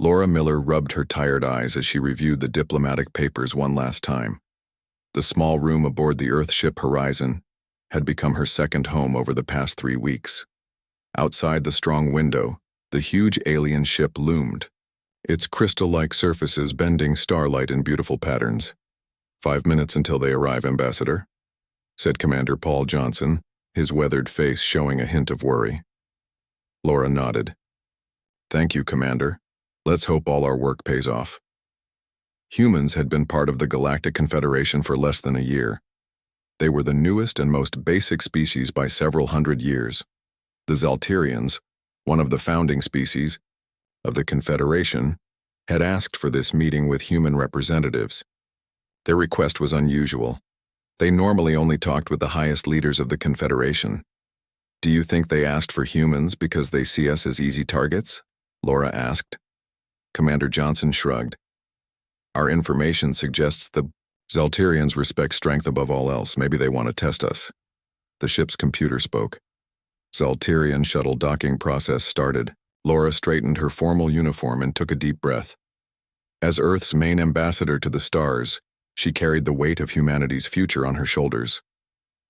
Laura Miller rubbed her tired eyes as she reviewed the diplomatic papers one last time. The small room aboard the Earthship Horizon had become her second home over the past 3 weeks. Outside the strong window, the huge alien ship loomed, its crystal-like surfaces bending starlight in beautiful patterns. 5 minutes until they arrive, Ambassador, said Commander Paul Johnson, his weathered face showing a hint of worry. Laura nodded. Thank you, Commander. Let's hope all our work pays off. Humans had been part of the Galactic Confederation for less than a year. They were the newest and most basic species by several hundred years. The Zaltirians, one of the founding species of the Confederation, had asked for this meeting with human representatives. Their request was unusual. They normally only talked with the highest leaders of the Confederation. Do you think they asked for humans because they see us as easy targets? Laura asked. Commander Johnson shrugged. Our information suggests the Zaltirians respect strength above all else. Maybe they want to test us. The ship's computer spoke. Zaltirian shuttle docking process started. Laura straightened her formal uniform and took a deep breath. As Earth's main ambassador to the stars, she carried the weight of humanity's future on her shoulders.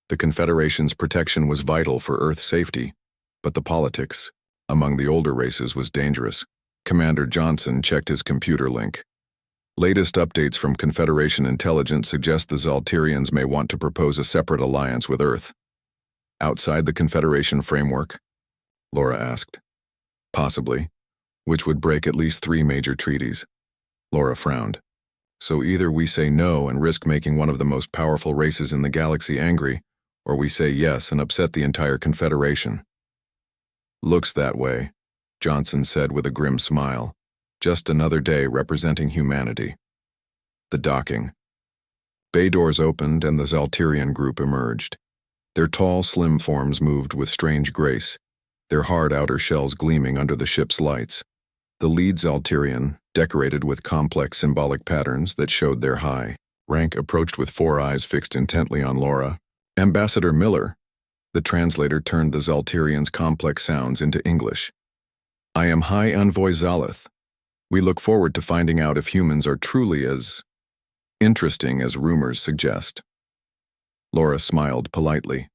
The Confederation's protection was vital for Earth's safety, but the politics among the older races was dangerous. Commander Johnson checked his computer link. Latest updates from Confederation intelligence suggest the Zaltirians may want to propose a separate alliance with Earth. Outside the Confederation framework? Laura asked. Possibly, which would break at least 3 major treaties. Laura frowned. So either we say no and risk making one of the most powerful races in the galaxy angry, or we say yes and upset the entire Confederation. Looks that way, Johnson said with a grim smile. Just another day representing humanity. The docking. Bay doors opened and the Zaltirian group emerged. Their tall, slim forms moved with strange grace, their hard outer shells gleaming under the ship's lights. The lead Zaltirian, decorated with complex symbolic patterns that showed their high rank, approached with 4 eyes fixed intently on Laura. Ambassador Miller. The translator turned the Zaltirian's complex sounds into English. I am High Envoy Zalith. We look forward to finding out if humans are truly as interesting as rumors suggest. Laura smiled politely.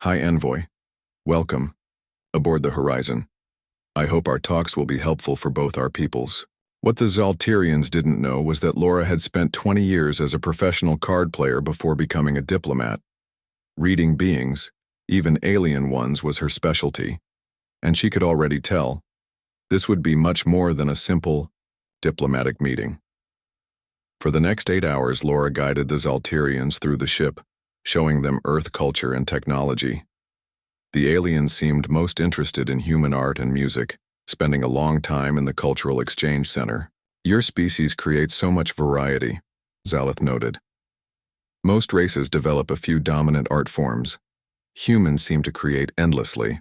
High Envoy, welcome, aboard the Horizon. I hope our talks will be helpful for both our peoples. What the Zaltirians didn't know was that Laura had spent 20 years as a professional card player before becoming a diplomat. Reading beings, even alien ones, was her specialty, and she could already tell this would be much more than a simple diplomatic meeting. For the next 8 hours, Laura guided the Zaltirians through the ship, showing them Earth culture and technology. The aliens seemed most interested in human art and music, spending a long time in the Cultural Exchange Center. Your species creates so much variety, Zalith noted. Most races develop a few dominant art forms. Humans seem to create endlessly.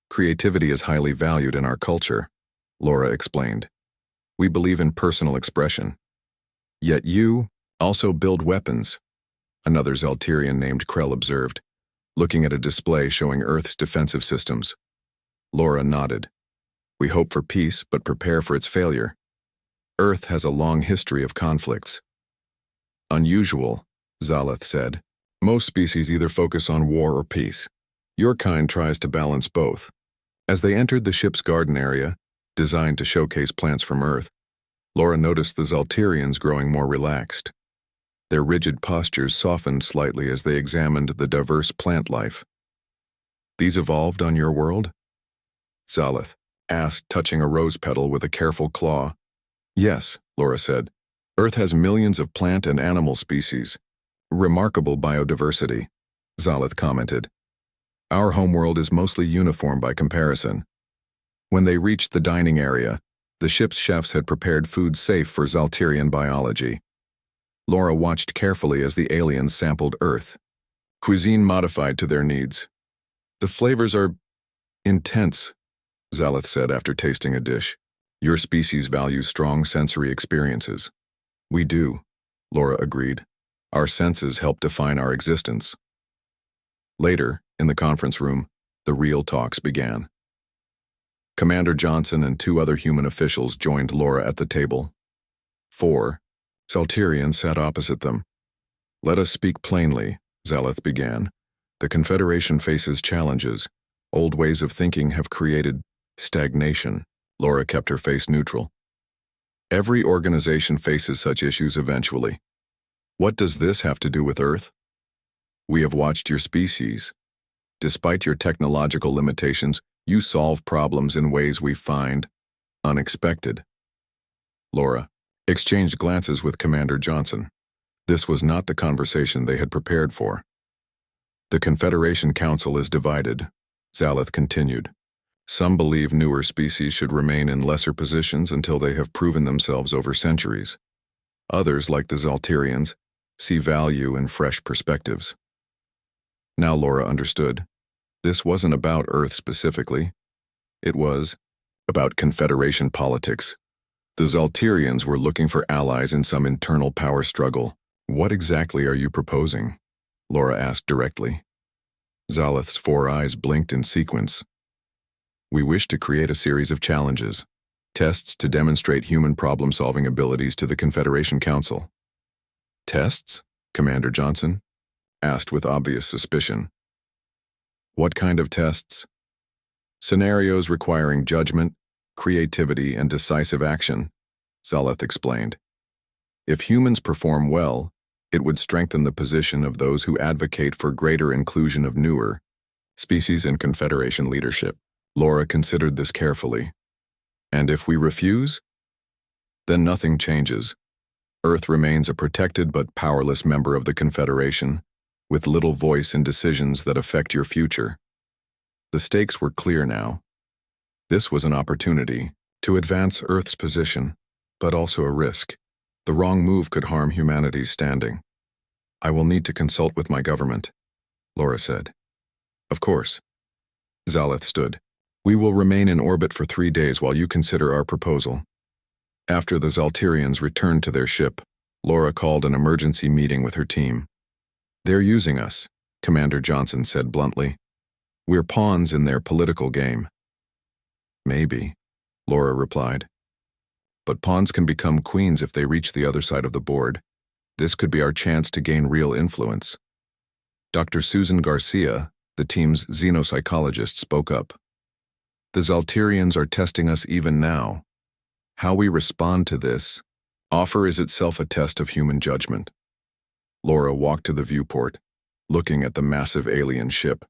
Creativity is highly valued in our culture, Laura explained. We believe in personal expression. Yet you also build weapons, another Zaltirian named Krell observed, looking at a display showing Earth's defensive systems. Laura nodded. We hope for peace, but prepare for its failure. Earth has a long history of conflicts. Unusual, Zalith said. Most species either focus on war or peace. Your kind tries to balance both. As they entered the ship's garden area, designed to showcase plants from Earth, Laura noticed the Zaltirians growing more relaxed. Their rigid postures softened slightly as they examined the diverse plant life. These evolved on your world? Zalith asked, touching a rose petal with a careful claw. Yes, Laura said. Earth has millions of plant and animal species. Remarkable biodiversity, Zalith commented. Our homeworld is mostly uniform by comparison. When they reached the dining area, the ship's chefs had prepared food safe for Zaltirian biology. Laura watched carefully as the aliens sampled Earth. Cuisine modified to their needs. The flavors are intense, Zalith said after tasting a dish. Your species values strong sensory experiences. We do, Laura agreed. Our senses help define our existence. Later, in the conference room, the real talks began. Commander Johnson and 2 other human officials joined Laura at the table. 4 Zaltirians sat opposite them. "Let us speak plainly," Zaleth began. "The Confederation faces challenges. Old ways of thinking have created stagnation." Laura kept her face neutral. "Every organization faces such issues eventually. What does this have to do with Earth? We have watched your species. Despite your technological limitations, you solve problems in ways we find unexpected." Laura exchanged glances with Commander Johnson. This was not the conversation they had prepared for. "The Confederation Council is divided," Zaleth continued. "Some believe newer species should remain in lesser positions until they have proven themselves over centuries. Others, like the Zaltirians, see value in fresh perspectives." Now Laura understood. This wasn't about Earth specifically. It was about Confederation politics. The Zaltirians were looking for allies in some internal power struggle. "What exactly are you proposing?" Laura asked directly. Zaleth's 4 eyes blinked in sequence. "We wish to create a series of challenges, tests to demonstrate human problem-solving abilities to the Confederation Council." "Tests?" Commander Johnson asked with obvious suspicion. "What kind of tests?" "Scenarios requiring judgment, creativity, and decisive action," Zaleth explained. "If humans perform well, it would strengthen the position of those who advocate for greater inclusion of newer species in Confederation leadership." Laura considered this carefully. "And if we refuse?" "Then nothing changes. Earth remains a protected but powerless member of the Confederation, with little voice in decisions that affect your future." The stakes were clear now. This was an opportunity to advance Earth's position, but also a risk. The wrong move could harm humanity's standing. "I will need to consult with my government," Laura said. "Of course." Zaleth stood. "We will remain in orbit for 3 days while you consider our proposal." After the Zaltirians returned to their ship, Laura called an emergency meeting with her team. "They're using us," Commander Johnson said bluntly. "We're pawns in their political game." "Maybe," Laura replied. "But pawns can become queens if they reach the other side of the board. This could be our chance to gain real influence." Dr. Susan Garcia, the team's xenopsychologist, spoke up. "The Zaltirians are testing us even now. How we respond to this offer is itself a test of human judgment." Laura walked to the viewport, looking at the massive alien ship.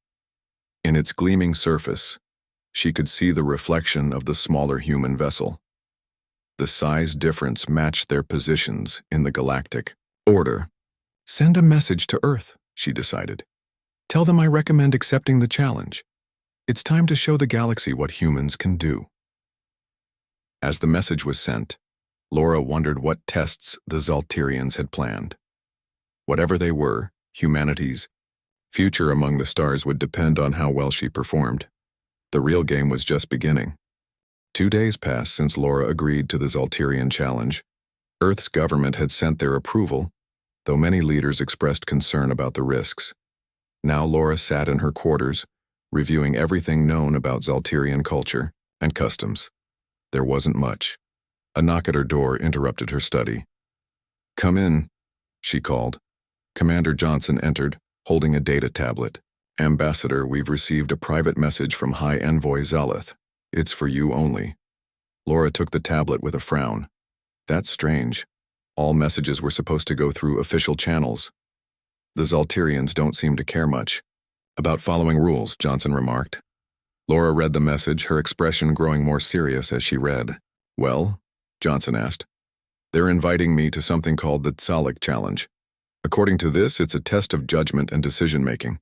In its gleaming surface, she could see the reflection of the smaller human vessel. The size difference matched their positions in the galactic order. "Send a message to Earth," she decided. "Tell them I recommend accepting the challenge. It's time to show the galaxy what humans can do." As the message was sent, Laura wondered what tests the Zaltirians had planned. Whatever they were, humanity's future among the stars would depend on how well she performed. The real game was just beginning. 2 days passed since Laura agreed to the Zaltirian challenge. Earth's government had sent their approval, though many leaders expressed concern about the risks. Now Laura sat in her quarters, reviewing everything known about Zaltirian culture and customs. There wasn't much. A knock at her door interrupted her study. "Come in," she called. Commander Johnson entered, holding a data tablet. "Ambassador, we've received a private message from High Envoy Zaleth. It's for you only." Laura took the tablet with a frown. "That's strange. All messages were supposed to go through official channels." "The Zaltirians don't seem to care much about following rules," Johnson remarked. Laura read the message, her expression growing more serious as she read. "Well?" Johnson asked. "They're inviting me to something called the Tzalik Challenge. According to this, it's a test of judgment and decision-making.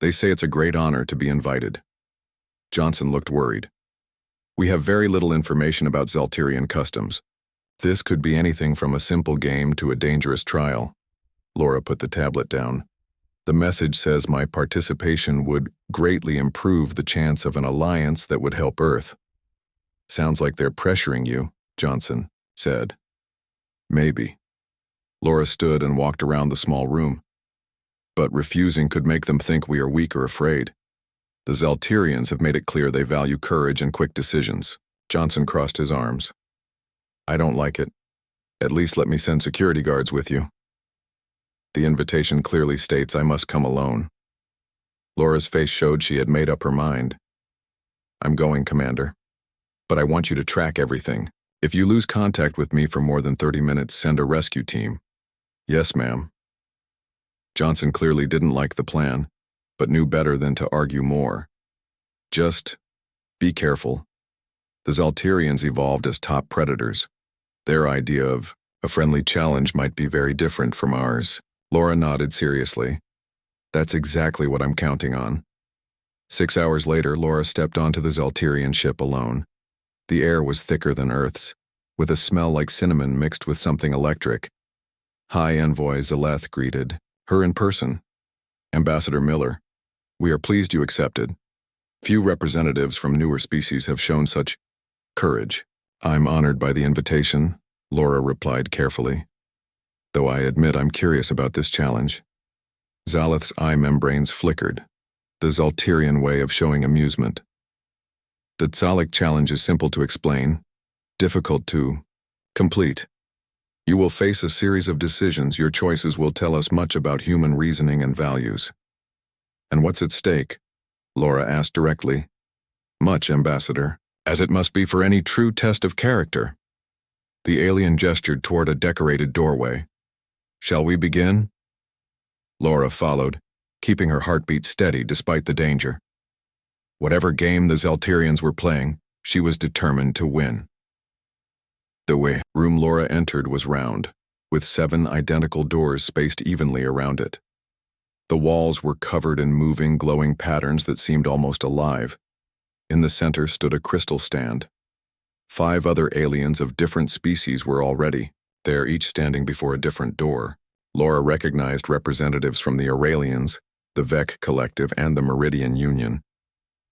They say it's a great honor to be invited." Johnson looked worried. "We have very little information about Zaltirian customs. This could be anything from a simple game to a dangerous trial." Laura put the tablet down. "The message says my participation would greatly improve the chance of an alliance that would help Earth." "Sounds like they're pressuring you," Johnson said. "Maybe." Laura stood and walked around the small room. "But refusing could make them think we are weak or afraid. The Zaltirians have made it clear they value courage and quick decisions. Johnson crossed his arms. I don't like it. At least let me send security guards with you. The invitation clearly states I must come alone. Laura's face showed she had made up her mind. I'm going, Commander. But I want you to track everything. If you lose contact with me for more than 30 minutes, send a rescue team. Yes, ma'am. Johnson clearly didn't like the plan, but knew better than to argue more. Just be careful. The Zaltirians evolved as top predators. Their idea of a friendly challenge might be very different from ours. Laura nodded seriously. That's exactly what I'm counting on. 6 hours later, Laura stepped onto the Zaltirian ship alone. The air was thicker than Earth's, with a smell like cinnamon mixed with something electric. High Envoy Zaleth greeted her in person. Ambassador Miller, we are pleased you accepted. Few representatives from newer species have shown such courage. I'm honored by the invitation, Laura replied carefully. Though I admit I'm curious about this challenge. Zaleth's eye membranes flickered, the Zaltirian way of showing amusement. The Tzalik challenge is simple to explain, difficult to complete. You will face a series of decisions. Your choices will tell us much about human reasoning and values. And what's at stake? Laura asked directly. Much, Ambassador, as it must be for any true test of character. The alien gestured toward a decorated doorway. Shall we begin? Laura followed, keeping her heartbeat steady despite the danger. Whatever game the Zaltirians were playing, she was determined to win. The room Laura entered was round, with 7 identical doors spaced evenly around it. The walls were covered in moving, glowing patterns that seemed almost alive. In the center stood a crystal stand. 5 other aliens of different species were already there, each standing before a different door. Laura recognized representatives from the Auralians, the Vec Collective, and the Meridian Union,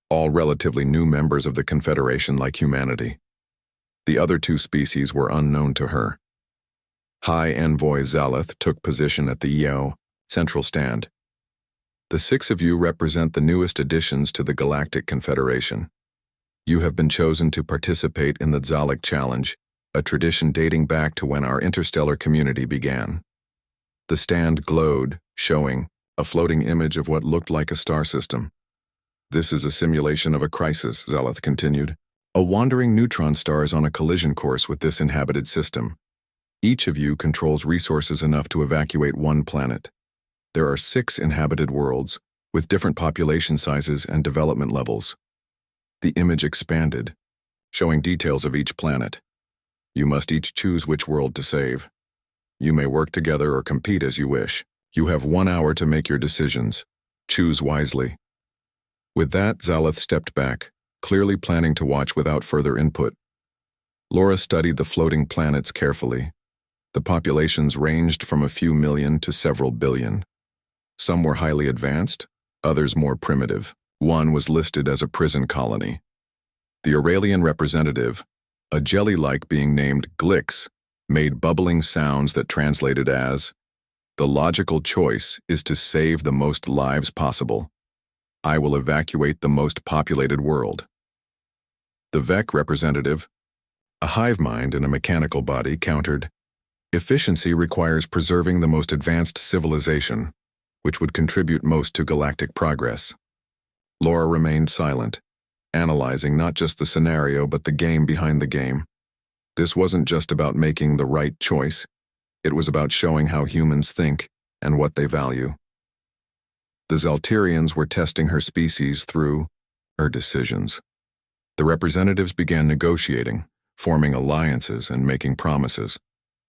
all relatively new members of the Confederation like humanity. The other 2 species were unknown to her. High Envoy Zaleth took position at the EO central stand. The 6 of you represent the newest additions to the Galactic Confederation. You have been chosen to participate in the Tzalik Challenge, a tradition dating back to when our interstellar community began. The stand glowed, showing a floating image of what looked like a star system. This is a simulation of a crisis, Zaleth continued. A wandering neutron star is on a collision course with this inhabited system. Each of you controls resources enough to evacuate 1 planet. There are 6 inhabited worlds, with different population sizes and development levels. The image expanded, showing details of each planet. You must each choose which world to save. You may work together or compete as you wish. You have 1 hour to make your decisions. Choose wisely. With that, Zaleth stepped back, clearly planning to watch without further input. Laura studied the floating planets carefully. The populations ranged from a few million to several billion. Some were highly advanced, others more primitive. One was listed as a prison colony. The Auralian representative, a jelly-like being named Glix, made bubbling sounds that translated as, "The logical choice is to save the most lives possible. I will evacuate the most populated world." The Vec representative, a hive mind in a mechanical body, countered, "Efficiency requires preserving the most advanced civilization, which would contribute most to galactic progress." Laura remained silent, analyzing not just the scenario but the game behind the game. This wasn't just about making the right choice, it was about showing how humans think and what they value. The Zaltirians were testing her species through her decisions. The representatives began negotiating, forming alliances and making promises.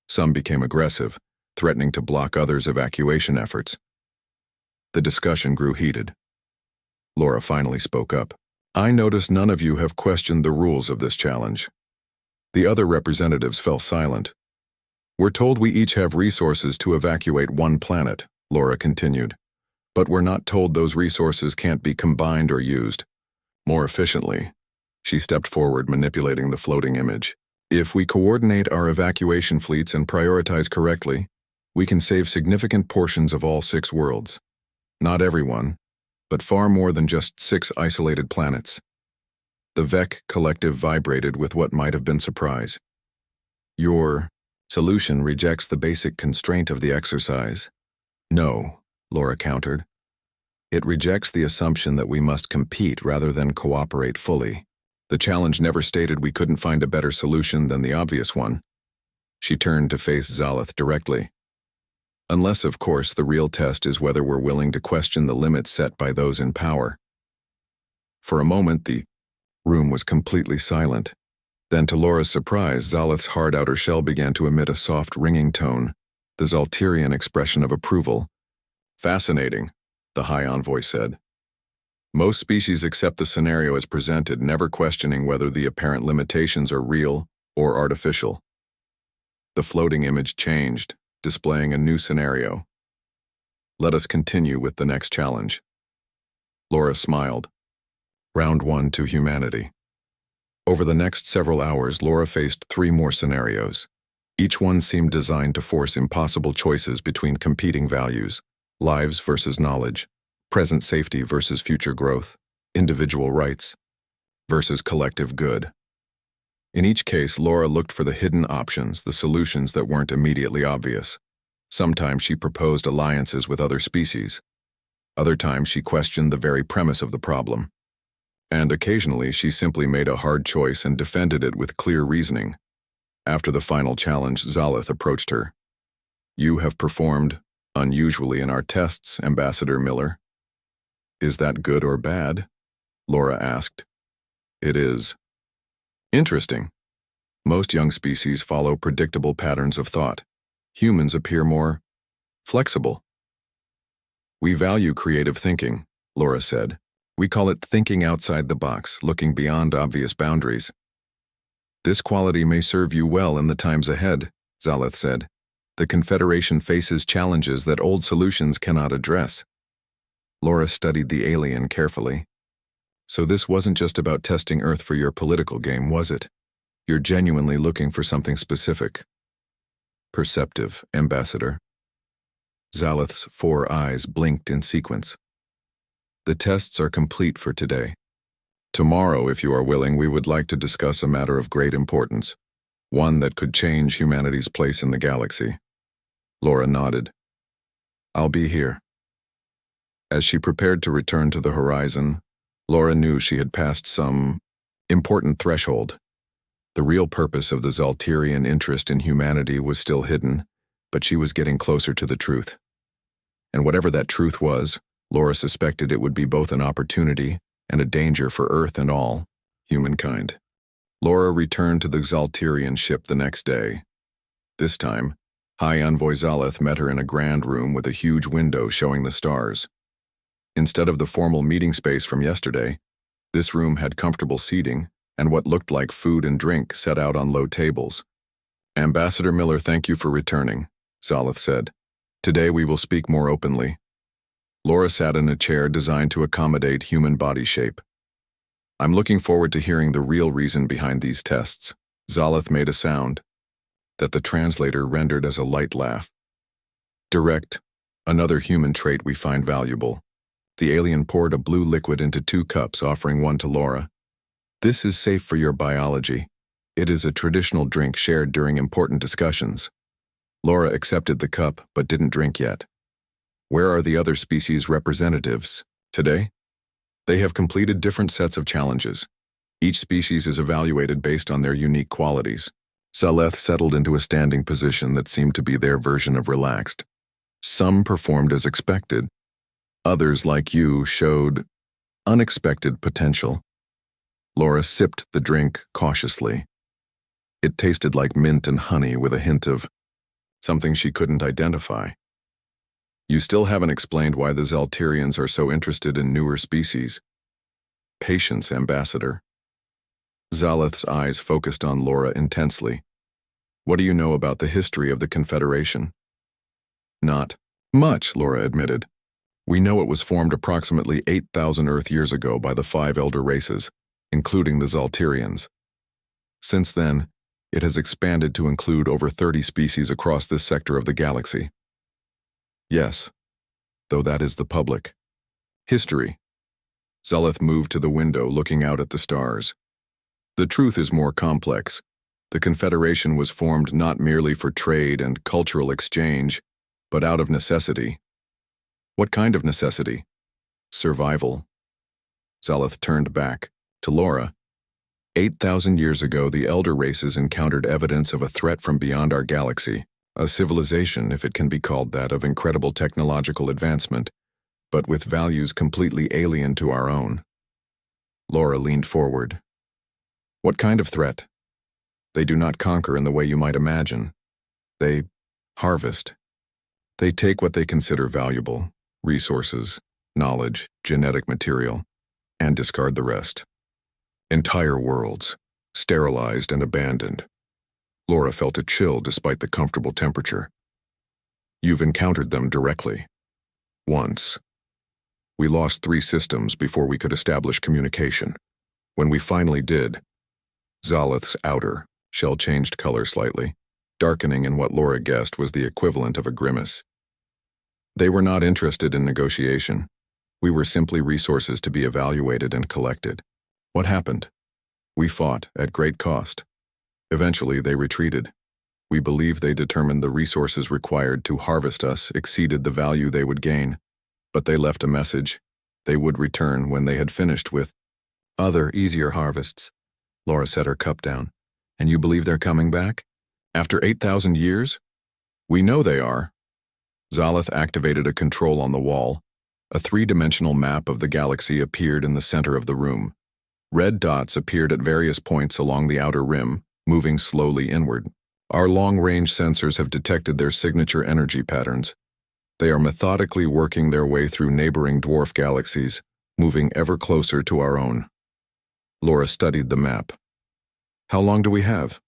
Some became aggressive, threatening to block others' evacuation efforts. The discussion grew heated. Laura finally spoke up. "I notice none of you have questioned the rules of this challenge." The other representatives fell silent. "We're told we each have resources to evacuate 1 planet," Laura continued. "But we're not told those resources can't be combined or used more efficiently." She stepped forward, manipulating the floating image. "If we coordinate our evacuation fleets and prioritize correctly, we can save significant portions of all 6 worlds. Not everyone, but far more than just 6 isolated planets. The Vec collective vibrated with what might have been surprise. Your solution rejects the basic constraint of the exercise. No, Laura countered. It rejects the assumption that we must compete rather than cooperate fully. The challenge never stated we couldn't find a better solution than the obvious one. She turned to face Zaleth directly. Unless, of course, the real test is whether we're willing to question the limits set by those in power. For a moment, the room was completely silent. Then, to Laura's surprise, Zaleth's hard outer shell began to emit a soft, ringing tone, the Zaltirian expression of approval. Fascinating, the High Envoy said. Most species accept the scenario as presented, never questioning whether the apparent limitations are real or artificial. The floating image changed, displaying a new scenario. Let us continue with the next challenge. Laura smiled. Round 1 to humanity. Over the next several hours, Laura faced 3 more scenarios. Each one seemed designed to force impossible choices between competing values: lives versus knowledge, present safety versus future growth, individual rights versus collective good. In each case, Laura looked for the hidden options, the solutions that weren't immediately obvious. Sometimes she proposed alliances with other species. Other times she questioned the very premise of the problem. And occasionally she simply made a hard choice and defended it with clear reasoning. After the final challenge, Zaleth approached her. You have performed unusually in our tests, Ambassador Miller. Is that good or bad? Laura asked. It is. Interesting. Most young species follow predictable patterns of thought. Humans appear more flexible. We value creative thinking, Laura said. We call it thinking outside the box, looking beyond obvious boundaries. This quality may serve you well in the times ahead, Zaleth said. The Confederation faces challenges that old solutions cannot address. Laura studied the alien carefully. So this wasn't just about testing Earth for your political game, was it? You're genuinely looking for something specific. Perceptive, Ambassador. Zaleth's 4 eyes blinked in sequence. The tests are complete for today. Tomorrow, if you are willing, we would like to discuss a matter of great importance, one that could change humanity's place in the galaxy. Laura nodded. I'll be here. As she prepared to return to the horizon, Laura knew she had passed some important threshold. The real purpose of the Zaltirian interest in humanity was still hidden, but she was getting closer to the truth. And whatever that truth was, Laura suspected it would be both an opportunity and a danger for Earth and all humankind. Laura returned to the Zaltirian ship the next day. This time, High Envoy Zaleth met her in a grand room with a huge window showing the stars. Instead of the formal meeting space from yesterday, this room had comfortable seating and what looked like food and drink set out on low tables. Ambassador Miller, thank you for returning, Zaleth said. Today we will speak more openly. Laura sat in a chair designed to accommodate human body shape. I'm looking forward to hearing the real reason behind these tests. Zaleth made a sound that the translator rendered as a light laugh. Direct, another human trait we find valuable. The alien poured a blue liquid into 2 cups, offering one to Laura. This is safe for your biology. It is a traditional drink shared during important discussions. Laura accepted the cup, but didn't drink yet. Where are the other species' representatives today? They have completed different sets of challenges. Each species is evaluated based on their unique qualities. Zaleth settled into a standing position that seemed to be their version of relaxed. Some performed as expected. Others, like you, showed unexpected potential. Laura sipped the drink cautiously. It tasted like mint and honey with a hint of something she couldn't identify. You still haven't explained why the Zaltirians are so interested in newer species. Patience, Ambassador. Zaleth's eyes focused on Laura intensely. What do you know about the history of the Confederation? Not much, Laura admitted. We know it was formed approximately 8,000 Earth years ago by the 5 elder races, including the Zaltirians. Since then, it has expanded to include over 30 species across this sector of the galaxy. Yes, though that is the public. History. Zaleth moved to the window, looking out at the stars. The truth is more complex. The Confederation was formed not merely for trade and cultural exchange, but out of necessity. What kind of necessity? Survival. Zaleth turned back to Laura. 8,000 years ago, the elder races encountered evidence of a threat from beyond our galaxy, a civilization, if it can be called that, of incredible technological advancement, but with values completely alien to our own. Laura leaned forward. What kind of threat? They do not conquer in the way you might imagine. They harvest. They take what they consider valuable, resources, knowledge, genetic material, and discard the rest. Entire worlds, sterilized and abandoned. Laura felt a chill despite the comfortable temperature. You've encountered them directly. Once. We lost 3 systems before we could establish communication. When we finally did, Zaleth's outer shell changed color slightly, darkening in what Laura guessed was the equivalent of a grimace. They were not interested in negotiation. We were simply resources to be evaluated and collected. What happened? We fought at great cost. Eventually, they retreated. We believed they determined the resources required to harvest us exceeded the value they would gain. But they left a message. They would return when they had finished with other, easier harvests. Laura set her cup down. And you believe they're coming back? After 8,000 years? We know they are. Zaleth activated a control on the wall. A 3-dimensional map of the galaxy appeared in the center of the room. Red dots appeared at various points along the outer rim, moving slowly inward. Our long-range sensors have detected their signature energy patterns. They are methodically working their way through neighboring dwarf galaxies, moving ever closer to our own. Laura studied the map. How long do we have?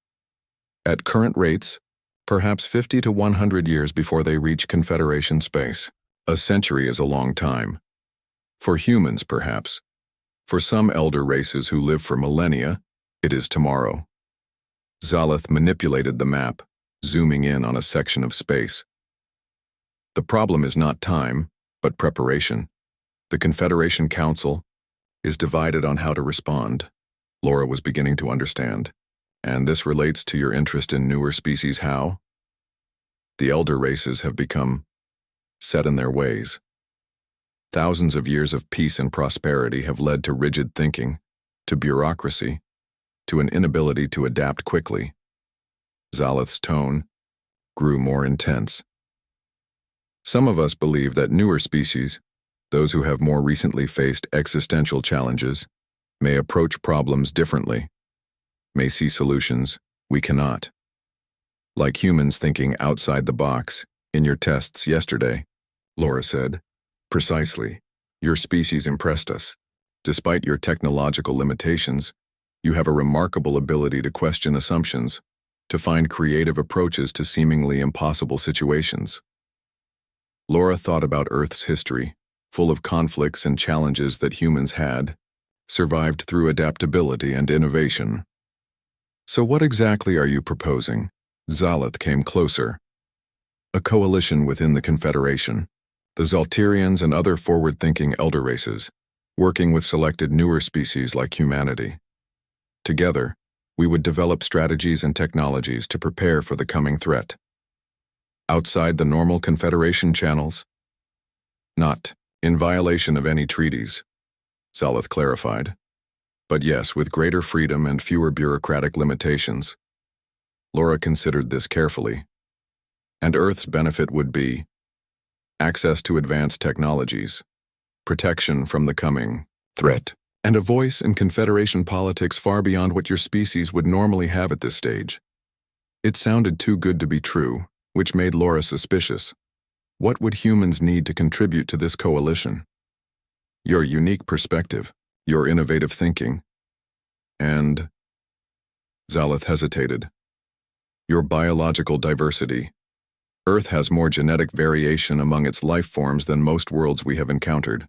At current rates, perhaps 50 to 100 years before they reach Confederation space. A century is a long time. For humans, perhaps. For some elder races who live for millennia, it is tomorrow. Zaleth manipulated the map, zooming in on a section of space. The problem is not time, but preparation. The Confederation Council is divided on how to respond. Laura was beginning to understand. And this relates to your interest in newer species. How? The elder races have become set in their ways. Thousands of years of peace and prosperity have led to rigid thinking, to bureaucracy, to an inability to adapt quickly. Zaleth's tone grew more intense. Some of us believe that newer species, those who have more recently faced existential challenges, may approach problems differently, may see solutions we cannot. Like humans thinking outside the box, in your tests yesterday, Laura said. Precisely. Your species impressed us. Despite your technological limitations, you have a remarkable ability to question assumptions, to find creative approaches to seemingly impossible situations. Laura thought about Earth's history, full of conflicts and challenges that humans had, survived through adaptability and innovation. So what exactly are you proposing? Zaleth came closer. A coalition within the Confederation, the Zaltirians and other forward-thinking elder races, working with selected newer species like humanity. Together, we would develop strategies and technologies to prepare for the coming threat. Outside the normal Confederation channels? Not in violation of any treaties, Zaleth clarified. But yes, with greater freedom and fewer bureaucratic limitations. Laura considered this carefully. And Earth's benefit would be access to advanced technologies, protection from the coming threat, and a voice in Confederation politics far beyond what your species would normally have at this stage. It sounded too good to be true, which made Laura suspicious. What would humans need to contribute to this coalition? Your unique perspective, your innovative thinking, and Zaleth hesitated. Your biological diversity. Earth has more genetic variation among its life forms than most worlds we have encountered.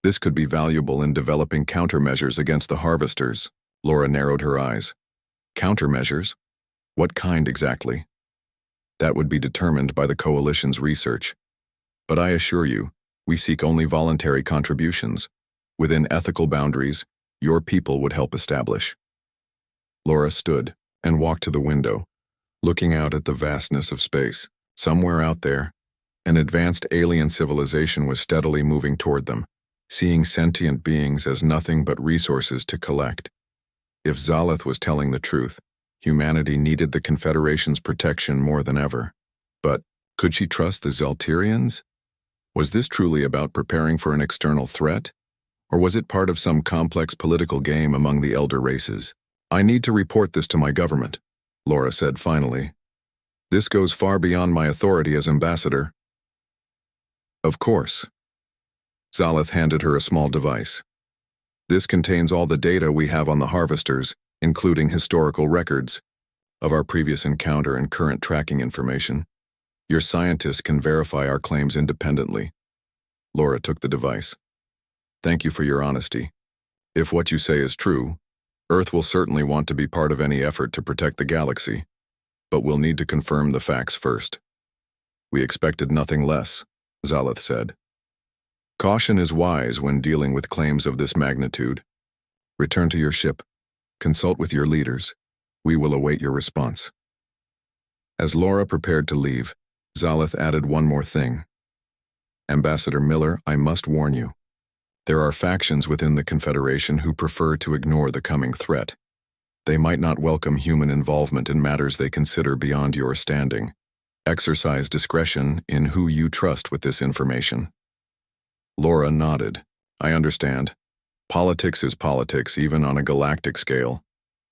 This could be valuable in developing countermeasures against the harvesters. Laura narrowed her eyes. Countermeasures? What kind exactly? That would be determined by the coalition's research. But I assure you, We seek only voluntary contributions, within ethical boundaries your people would help establish. Laura stood and walked to the window, looking out at the vastness of space. Somewhere out there, an advanced alien civilization was steadily moving toward them, seeing sentient beings as nothing but resources to collect. If Zaleth was telling the truth, humanity needed the Confederation's protection more than ever. But could she trust the Zaltirians? Was this truly about preparing for an external threat? Or was it part of some complex political game among the elder races? I need to report this to my government, Laura said finally. This goes far beyond my authority as ambassador. Of course. Zaleth handed her a small device. This contains all the data we have on the harvesters, including historical records of our previous encounter and current tracking information. Your scientists can verify our claims independently. Laura took the device. Thank you for your honesty. If what you say is true, Earth will certainly want to be part of any effort to protect the galaxy, but we'll need to confirm the facts first. We expected nothing less, Zaleth said. Caution is wise when dealing with claims of this magnitude. Return to your ship. Consult with your leaders. We will await your response. As Laura prepared to leave, Zaleth added one more thing. Ambassador Miller, I must warn you. There are factions within the Confederation who prefer to ignore the coming threat. They might not welcome human involvement in matters they consider beyond your standing. Exercise discretion in who you trust with this information. Laura nodded. I understand. Politics is politics, even on a galactic scale.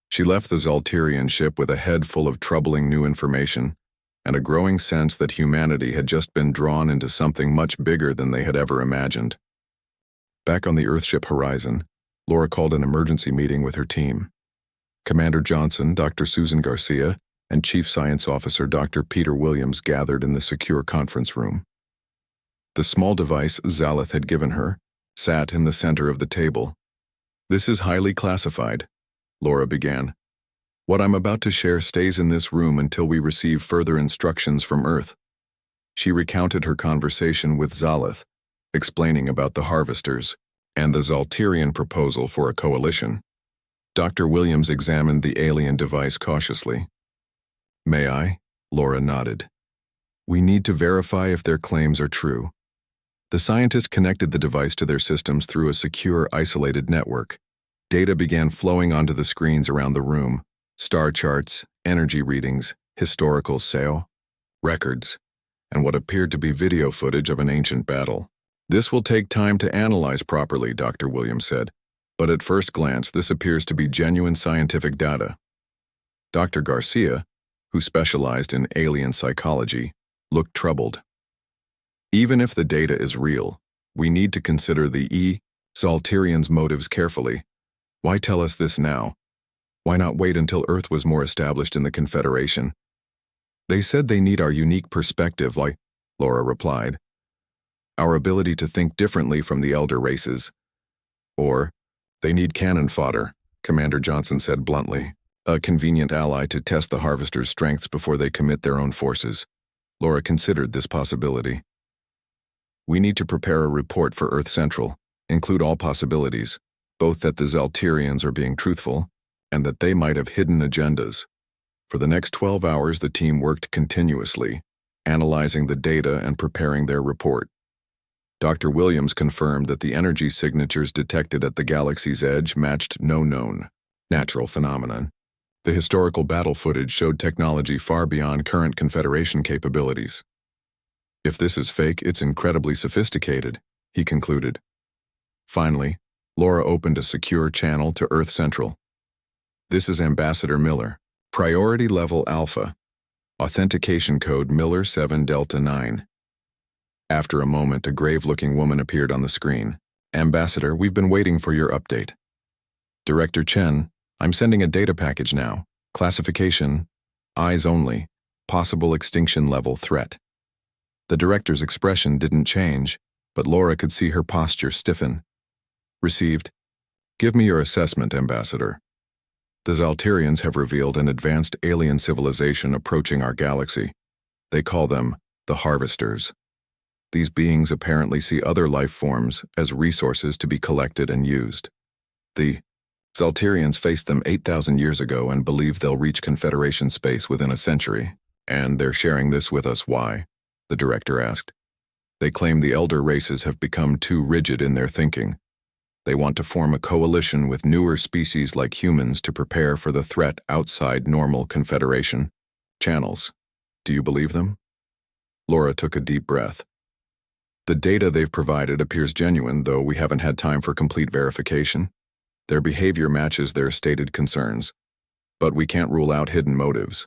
She left the Zaltirian ship with a head full of troubling new information and a growing sense that humanity had just been drawn into something much bigger than they had ever imagined. Back on the Earthship Horizon, Laura called an emergency meeting with her team. Commander Johnson, Dr. Susan Garcia, and Chief Science Officer Dr. Peter Williams gathered in the secure conference room. The small device Zaleth had given her sat in the center of the table. This is highly classified, Laura began. What I'm about to share stays in this room until we receive further instructions from Earth. She recounted her conversation with Zaleth, explaining about the harvesters and the Zaltirian proposal for a coalition. Dr. Williams examined the alien device cautiously. May I? Laura nodded. We need to verify if their claims are true. The scientists connected the device to their systems through a secure, isolated network. Data began flowing onto the screens around the room. Star charts, energy readings, historical sale, records, and what appeared to be video footage of an ancient battle. This will take time to analyze properly, Dr. Williams said, but at first glance this appears to be genuine scientific data. Dr. Garcia, who specialized in alien psychology, looked troubled. Even if the data is real, we need to consider the Zaltirians' motives carefully. Why tell us this now? Why not wait until Earth was more established in the Confederation? They said they need our unique perspective, like Laura replied. Our ability to think differently from the elder races. Or, they need cannon fodder, Commander Johnson said bluntly, a convenient ally to test the harvesters' strengths before they commit their own forces. Laura considered this possibility. We need to prepare a report for Earth Central, include all possibilities, both that the Zaltirians are being truthful and that they might have hidden agendas. For the next 12 hours, the team worked continuously, analyzing the data and preparing their report. Dr. Williams confirmed that the energy signatures detected at the galaxy's edge matched no known natural phenomenon. The historical battle footage showed technology far beyond current Confederation capabilities. If this is fake, it's incredibly sophisticated, he concluded. Finally, Laura opened a secure channel to Earth Central. This is Ambassador Miller. Priority level Alpha. Authentication code Miller 7 Delta 9. After a moment, a grave-looking woman appeared on the screen. Ambassador, we've been waiting for your update. Director Chen, I'm sending a data package now. Classification, eyes only, possible extinction level threat. The director's expression didn't change, but Laura could see her posture stiffen. Received. Give me your assessment, Ambassador. The Zaltirians have revealed an advanced alien civilization approaching our galaxy. They call them the Harvesters. These beings apparently see other life forms as resources to be collected and used. The Zaltirians faced them 8,000 years ago and believe they'll reach Confederation space within a century. And they're sharing this with us. Why? The director asked. They claim the elder races have become too rigid in their thinking. They want to form a coalition with newer species like humans to prepare for the threat outside normal Confederation channels. Do you believe them? Laura took a deep breath. The data they've provided appears genuine, though we haven't had time for complete verification. Their behavior matches their stated concerns, but we can't rule out hidden motives.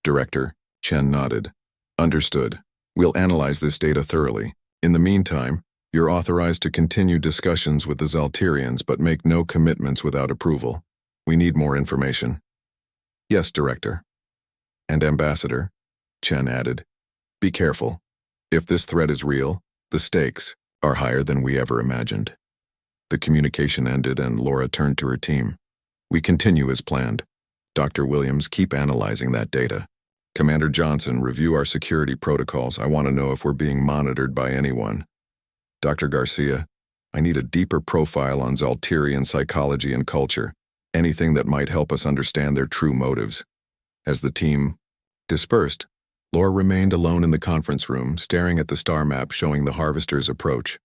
Director, Chen nodded. Understood. We'll analyze this data thoroughly. In the meantime, you're authorized to continue discussions with the Zaltirians, but make no commitments without approval. We need more information. Yes, Director. And Ambassador, Chen added, be careful. If this threat is real, the stakes are higher than we ever imagined. The communication ended and Laura turned to her team. We continue as planned. Dr. Williams, keep analyzing that data. Commander Johnson, review our security protocols. I want to know if we're being monitored by anyone. Dr. Garcia, I need a deeper profile on Zaltirian psychology and culture, anything that might help us understand their true motives. As the team dispersed, Laura remained alone in the conference room, staring at the star map showing the Harvester's approach.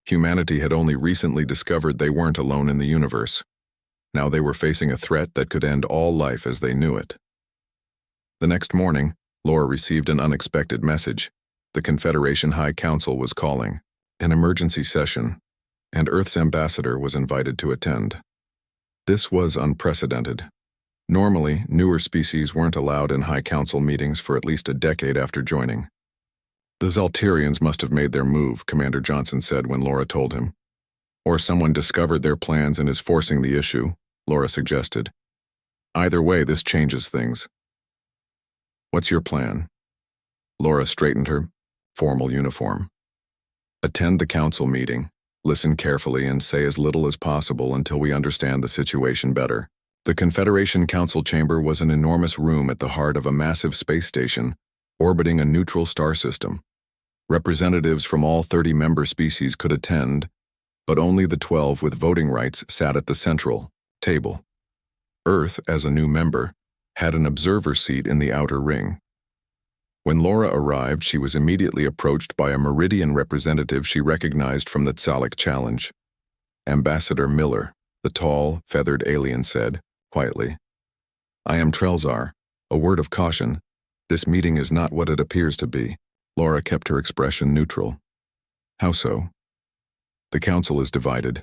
Humanity had only recently discovered they weren't alone in the universe. Now they were facing a threat that could end all life as they knew it. The next morning, Laura received an unexpected message. The Confederation High Council was calling an emergency session, and Earth's ambassador was invited to attend. This was unprecedented. Normally, newer species weren't allowed in High Council meetings for at least a decade after joining. The Zaltirians must have made their move, Commander Johnson said when Laura told him. Or someone discovered their plans and is forcing the issue, Laura suggested. Either way, this changes things. What's your plan? Laura straightened her formal uniform. Attend the council meeting, listen carefully, and say as little as possible until we understand the situation better. The Confederation Council chamber was an enormous room at the heart of a massive space station orbiting a neutral star system. Representatives from all 30 member species could attend, but only the 12 with voting rights sat at the central table. Earth, as a new member, had an observer seat in the outer ring. When Laura arrived, she was immediately approached by a Meridian representative she recognized from the Tzalek Challenge. Ambassador Miller, the tall, feathered alien said, quietly, I am Trelzar. A word of caution. This meeting is not what it appears to be. Laura kept her expression neutral. How so? The council is divided.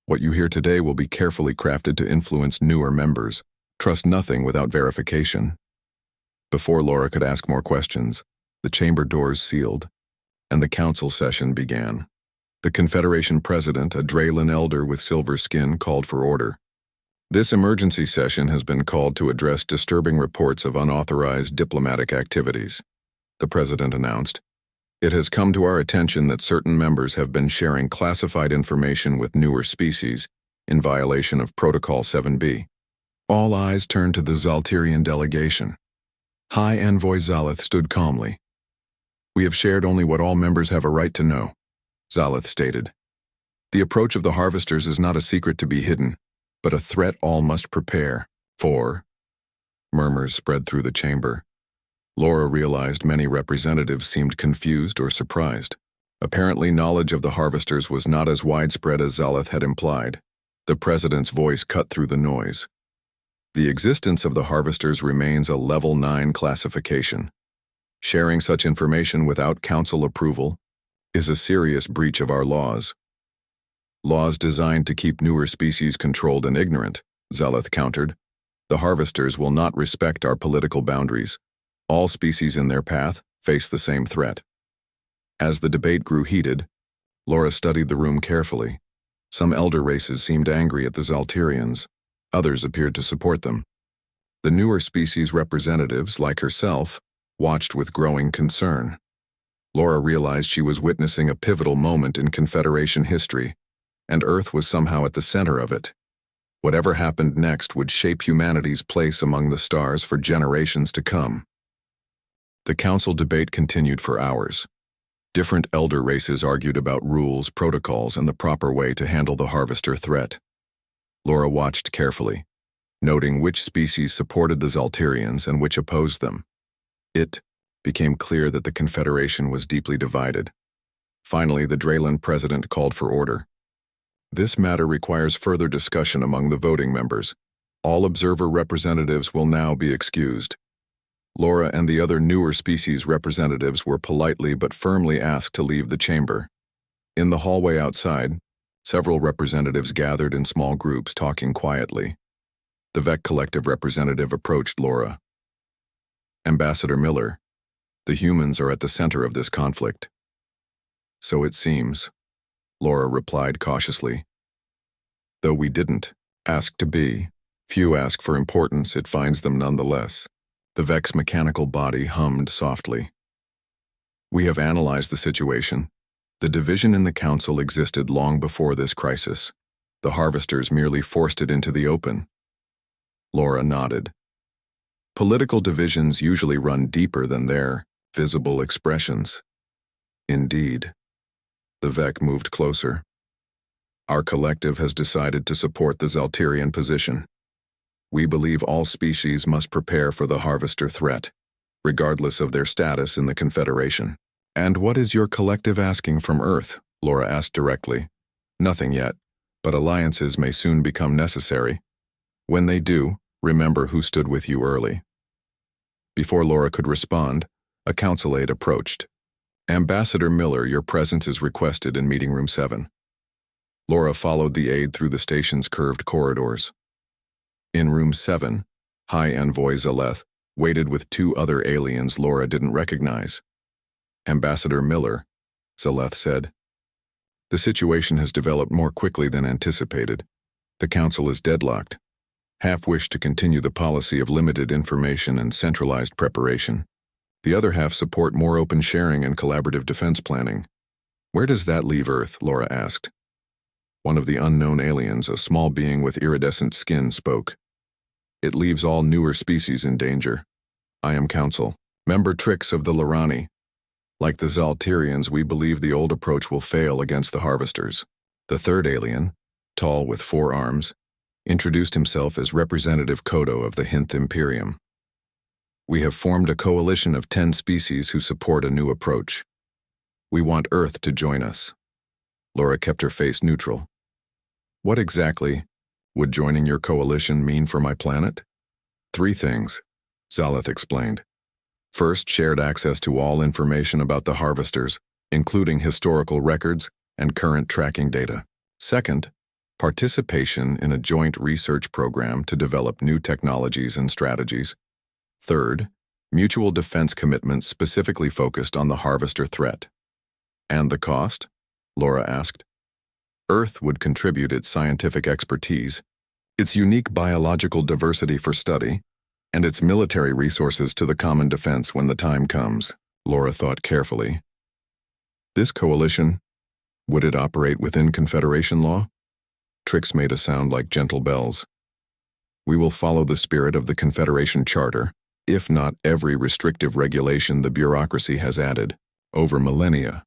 What you hear today will be carefully crafted to influence newer members. Trust nothing without verification. Before Laura could ask more questions, the chamber doors sealed, and the council session began. The Confederation president, a Draylen elder with silver skin, called for order. This emergency session has been called to address disturbing reports of unauthorized diplomatic activities. The president announced, it has come to our attention that certain members have been sharing classified information with newer species in violation of Protocol 7B. All eyes turned to the Zaltirian delegation. High Envoy Zalith stood calmly. We have shared only what all members have a right to know, Zalith stated. The approach of the Harvesters is not a secret to be hidden, but a threat all must prepare for. Murmurs spread through the chamber. Laura realized many representatives seemed confused or surprised. Apparently, knowledge of the Harvesters was not as widespread as Zalith had implied. The president's voice cut through the noise. The existence of the Harvesters remains a Level 9 classification. Sharing such information without council approval is a serious breach of our laws. Laws designed to keep newer species controlled and ignorant, Zalith countered. The Harvesters will not respect our political boundaries. All species in their path face the same threat. As the debate grew heated, Laura studied the room carefully. Some elder races seemed angry at the Zaltirians. Others appeared to support them. The newer species representatives, like herself, watched with growing concern. Laura realized she was witnessing a pivotal moment in Confederation history, and Earth was somehow at the center of it. Whatever happened next would shape humanity's place among the stars for generations to come. The council debate continued for hours. Different elder races argued about rules, protocols, and the proper way to handle the harvester threat. Laura watched carefully, noting which species supported the Zaltirians and which opposed them. It became clear that the Confederation was deeply divided. Finally, the Drayland president called for order. This matter requires further discussion among the voting members. All observer representatives will now be excused. Laura and the other newer species representatives were politely but firmly asked to leave the chamber. In the hallway outside, several representatives gathered in small groups talking quietly. The VEC Collective representative approached Laura. "Ambassador Miller, the humans are at the center of this conflict." "So it seems," Laura replied cautiously. "Though we didn't ask to be. Few ask for importance, it finds them nonetheless." The VEC's mechanical body hummed softly. "We have analyzed the situation. The division in the council existed long before this crisis. The harvesters merely forced it into the open." Laura nodded. "Political divisions usually run deeper than their visible expressions." "Indeed." The VEC moved closer. "Our collective has decided to support the Zaltirian position. We believe all species must prepare for the harvester threat, regardless of their status in the Confederation." "And what is your collective asking from Earth?" Laura asked directly. "Nothing yet, but alliances may soon become necessary. When they do, remember who stood with you early." Before Laura could respond, a council aide approached. "Ambassador Miller, your presence is requested in meeting room 7. Laura followed the aide through the station's curved corridors. In room 7, High Envoy Zaleth waited with 2 other aliens Laura didn't recognize. "Ambassador Miller," Zaleth said, "the situation has developed more quickly than anticipated. The council is deadlocked. Half wish to continue the policy of limited information and centralized preparation. The other half support more open sharing and collaborative defense planning." "Where does that leave Earth?" Laura asked. One of the unknown aliens, a small being with iridescent skin, spoke. "It leaves all newer species in danger. I am Council, member Trix of the Lorani. Like the Zaltirians, we believe the old approach will fail against the harvesters." The third alien, tall with 4 arms, introduced himself as Representative Kodo of the Hinth Imperium. "We have formed a coalition of 10 species who support a new approach. We want Earth to join us." Laura kept her face neutral. "What exactly would joining your coalition mean for my planet?" "3 things," Zaleth explained. "First, shared access to all information about the harvesters, including historical records and current tracking data. Second, participation in a joint research program to develop new technologies and strategies. Third, mutual defense commitments specifically focused on the harvester threat." "And the cost?" Laura asked. "Earth would contribute its scientific expertise, its unique biological diversity for study, and its military resources to the common defense when the time comes." Laura thought carefully. "This coalition, would it operate within Confederation law?" Trix made a sound like gentle bells. "We will follow the spirit of the Confederation Charter, if not every restrictive regulation the bureaucracy has added, over millennia."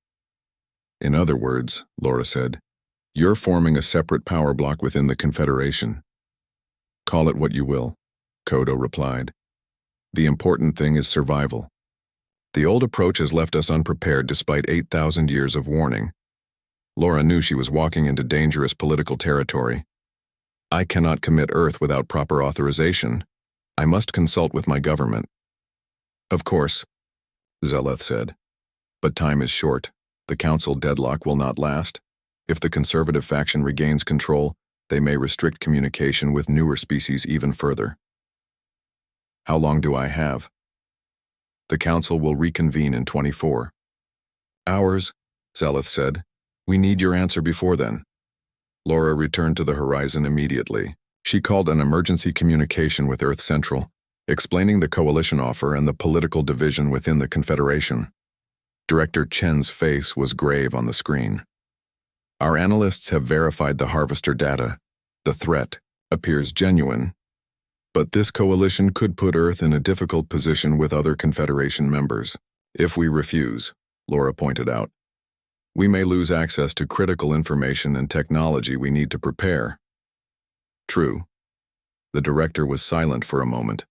"In other words," Laura said, "you're forming a separate power block within the Confederation." "Call it what you will," Kodo replied. "The important thing is survival. The old approach has left us unprepared despite 8,000 years of warning." Laura knew she was walking into dangerous political territory. "I cannot commit Earth without proper authorization. I must consult with my government." "Of course," Zaleth said. "But time is short. The council deadlock will not last. If the conservative faction regains control, they may restrict communication with newer species even further." "How long do I have?" "The council will reconvene in 24 hours, Zaleth said. "We need your answer before then." Laura returned to the horizon immediately. She called an emergency communication with Earth Central, explaining the coalition offer and the political division within the Confederation. Director Chen's face was grave on the screen. "Our analysts have verified the harvester data. The threat appears genuine. But this coalition could put Earth in a difficult position with other Confederation members. If we refuse," Laura pointed out, We may lose access to critical information and technology we need to prepare. True. The director was silent for a moment.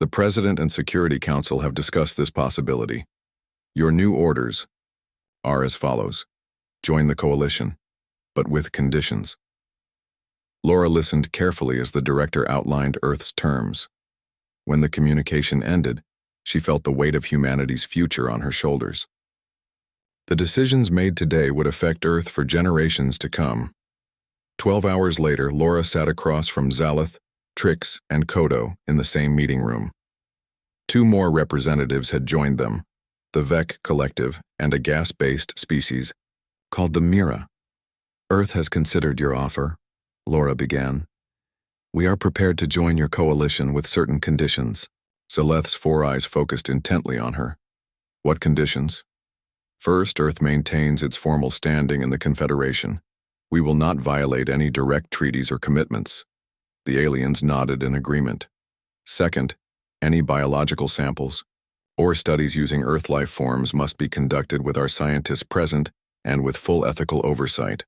The President and Security Council have discussed this possibility. Your new orders are as follows. Join the coalition, but with conditions. Laura listened carefully as the director outlined Earth's terms. When the communication ended, she felt the weight of humanity's future on her shoulders. The decisions made today would affect Earth for generations to come. 12 hours later, Laura sat across from Zalith, Trix, and Kodo in the same meeting room. 2 more representatives had joined them, the Vec Collective and a gas-based species called the Mira. Earth has considered your offer, Laura began. We are prepared to join your coalition with certain conditions. Zaleth's 4 eyes focused intently on her. What conditions? First, Earth maintains its formal standing in the Confederation. We will not violate any direct treaties or commitments. The aliens nodded in agreement. Second, any biological samples or studies using Earth life forms must be conducted with our scientists present and with full ethical oversight.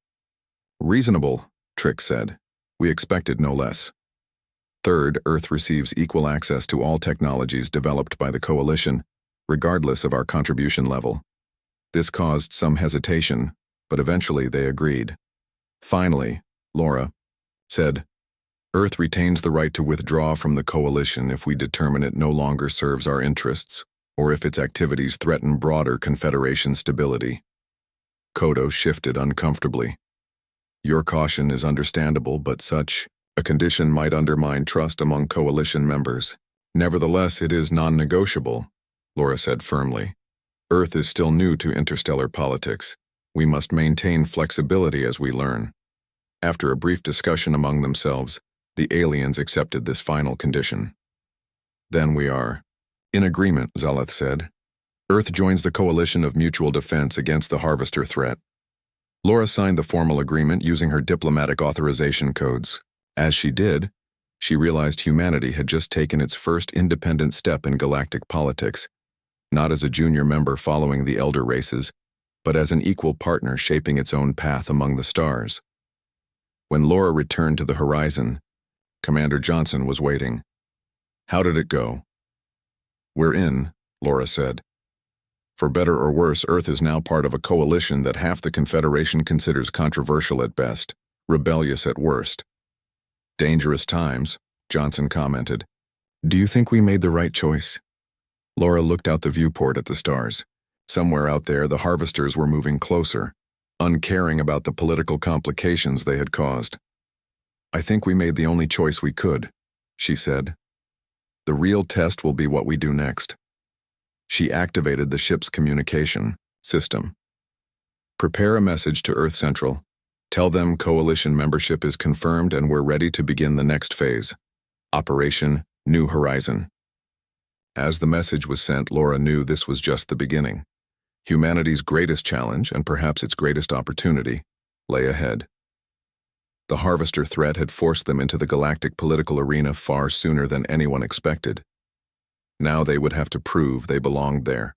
Reasonable, Trix said. We expected no less. Third, Earth receives equal access to all technologies developed by the Coalition, regardless of our contribution level. This caused some hesitation, but eventually they agreed. Finally, Laura said, Earth retains the right to withdraw from the Coalition if we determine it no longer serves our interests, or if its activities threaten broader Confederation stability. Kodo shifted uncomfortably. Your caution is understandable, but such a condition might undermine trust among Coalition members. Nevertheless, it is non-negotiable, Laura said firmly. Earth is still new to interstellar politics. We must maintain flexibility as we learn. After a brief discussion among themselves, the aliens accepted this final condition. Then we are in agreement, Zalith said. Earth joins the Coalition of Mutual Defense against the Harvester threat. Laura signed the formal agreement using her diplomatic authorization codes. As she did, she realized humanity had just taken its first independent step in galactic politics, not as a junior member following the elder races, but as an equal partner shaping its own path among the stars. When Laura returned to the horizon, Commander Johnson was waiting. How did it go? We're in, Laura said. For better or worse, Earth is now part of a coalition that half the Confederation considers controversial at best, rebellious at worst. Dangerous times, Johnson commented. Do you think we made the right choice? Laura looked out the viewport at the stars. Somewhere out there, the harvesters were moving closer, uncaring about the political complications they had caused. I think we made the only choice we could, she said. The real test will be what we do next. She activated the ship's communication system. Prepare a message to Earth Central. Tell them Coalition membership is confirmed and we're ready to begin the next phase. Operation New Horizon. As the message was sent, Laura knew this was just the beginning. Humanity's greatest challenge, and perhaps its greatest opportunity, lay ahead. The Harvester threat had forced them into the galactic political arena far sooner than anyone expected. Now they would have to prove they belonged there.